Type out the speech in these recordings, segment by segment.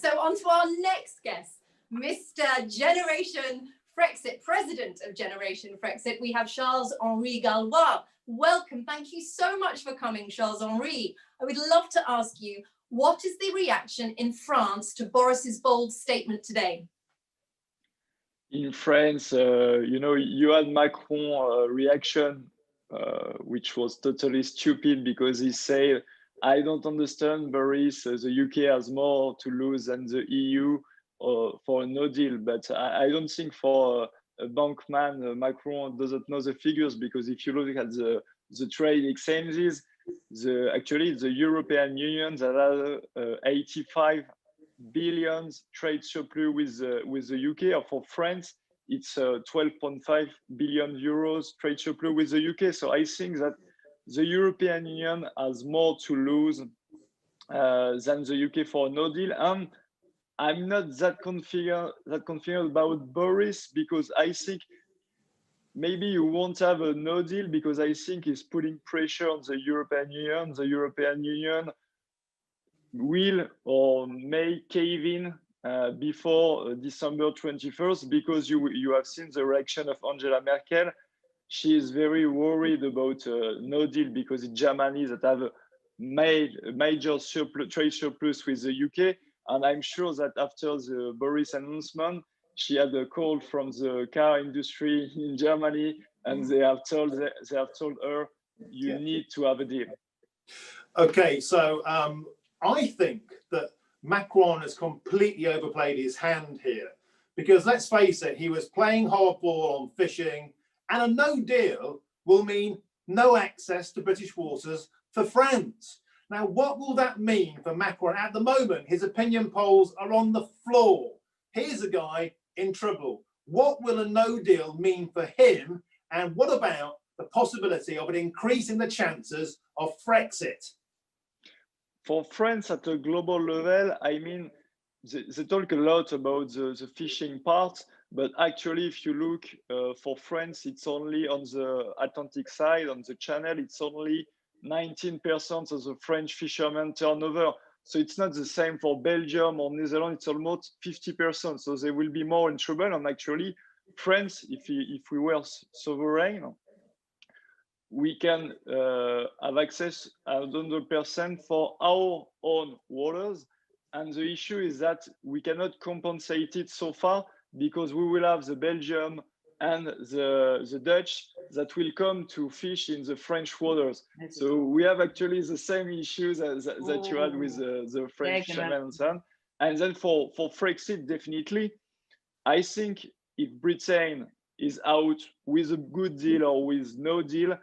So on to our next guest, Mr. Generation Frexit, President of Generation Frexit. We have Charles-Henri Gallois. Welcome. Thank you so much for coming, Charles-Henri. I would love to ask you, what is the reaction in France to Boris's bold statement today? In France, you had Macron reaction, which was totally stupid because he said, I don't understand, Boris, the UK has more to lose than the EU for a no deal. But I don't think for a bankman, Macron doesn't know the figures, because if you look at the trade exchanges, actually the European Union that has 85 billion trade surplus with the UK, or for France, it's 12.5 billion euros trade surplus with the UK. So I think that the European Union has more to lose than the UK for a no deal. And I'm not that confident about Boris, because I think maybe you won't have a no deal, because I think he's putting pressure on the European Union. The European Union will or may cave in before December 21st, because you have seen the reaction of Angela Merkel. She is very worried about no deal, because it's Germany that have made a major trade surplus with the UK. And I'm sure that after the Boris announcement, she had a call from the car industry in Germany, and they have told her, you need to have a deal. Okay, so I think that Macron has completely overplayed his hand here, because let's face it, he was playing hardball on fishing, and a no deal will mean no access to British waters for France. Now, what will that mean for Macron? At the moment, his opinion polls are on the floor. Here's a guy in trouble. What will a no deal mean for him? And what about the possibility of it increasing the chances of Frexit? For France at a global level, I mean, they talk a lot about the fishing part, but actually, if you look for France, it's only on the Atlantic side, on the channel, it's only 19% of the French fishermen turnover. So it's not the same for Belgium or Netherlands, it's almost 50%. So they will be more in trouble. And actually, France, if we were sovereign, we can have access 100% for our own waters. And the issue is that we cannot compensate it so far, because we will have the Belgium and the Dutch that will come to fish in the French waters. So we have actually the same issues that you had with the French fishermen. And then for Frexit, definitely, I think if Britain is out with a good deal or with no deal,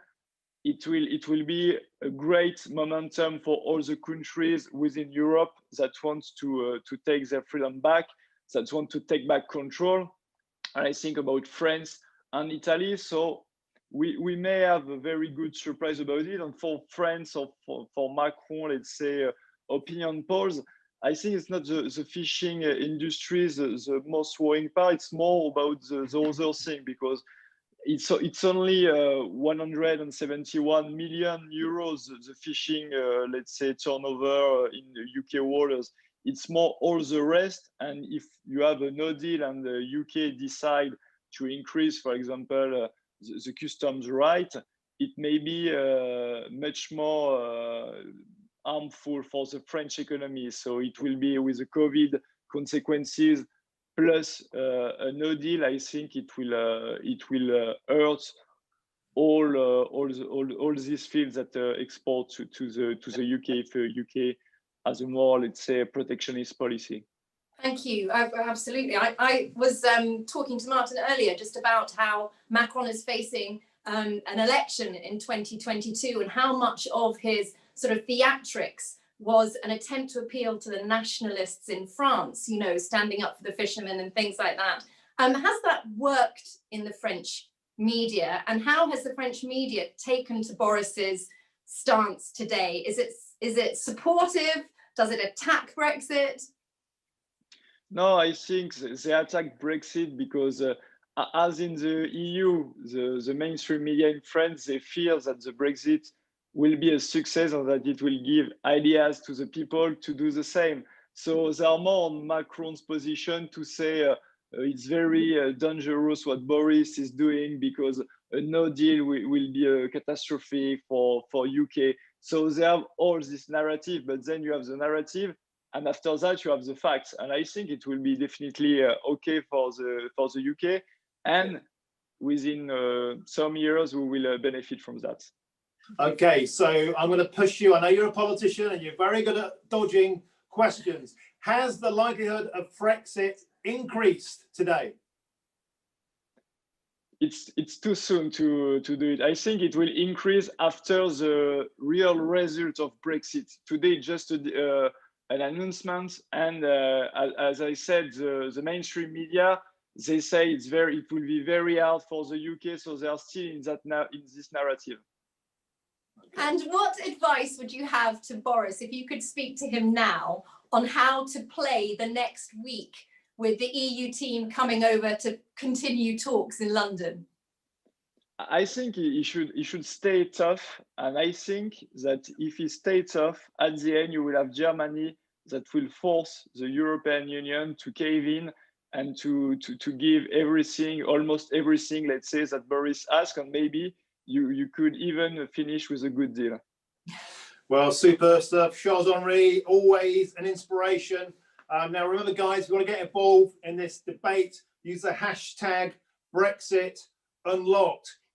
it will be a great momentum for all the countries within Europe that want to take their freedom back, that want to take back control. And I think about France and Italy. So we may have a very good surprise about it. And for France or for Macron, let's say opinion polls, I think it's not the fishing industry the most worrying part. It's more about the other thing, because it's only 171 million euros, the fishing, let's say, turnover in the UK waters. It's more all the rest. And if you have a no deal and the UK decide to increase, for example, the customs right, it may be much more harmful for the French economy. So it will be with the COVID consequences plus a no deal. I think it will hurt all these fields that export to the UK if the UK has a more, let's say, protectionist policy. Thank you. Absolutely. I was talking to Martin earlier just about how Macron is facing an election in 2022, and how much of his sort of theatrics was an attempt to appeal to the nationalists in France, you know, standing up for the fishermen and things like that. Has that worked in the French media, and how has the French media taken to Boris's stance today? Is it supportive? Does it attack Brexit? No, I think they attack Brexit because, as in the EU, the mainstream media in France, they fear that the Brexit will be a success and that it will give ideas to the people to do the same. So they are more on Macron's position to say it's very dangerous what Boris is doing because a no deal will be a catastrophe for UK. So they have all this narrative, but then you have the narrative, and after that you have the facts. And I think it will be definitely okay for the UK, and within some years we will benefit from that. Okay, so I'm going to push you. I know you're a politician and you're very good at dodging questions. Has the likelihood of Frexit increased today? It's too soon to do it. I think it will increase after the real result of Brexit. Today, just an announcement, and as I said, the mainstream media, they say it will be very hard for the UK, so they are still in this narrative. And what advice would you have to Boris, if you could speak to him now, on how to play the next week with the EU team coming over to continue talks in London? I think he should stay tough, and I think that if he stays tough, at the end you will have Germany that will force the European Union to cave in and to give everything, almost everything, let's say, that Boris asked, and maybe you could even finish with a good deal. Well, super stuff. Charles-Henri, always an inspiration. Now, remember, guys, if you want to get involved in this debate, use the hashtag Brexit Unlocked.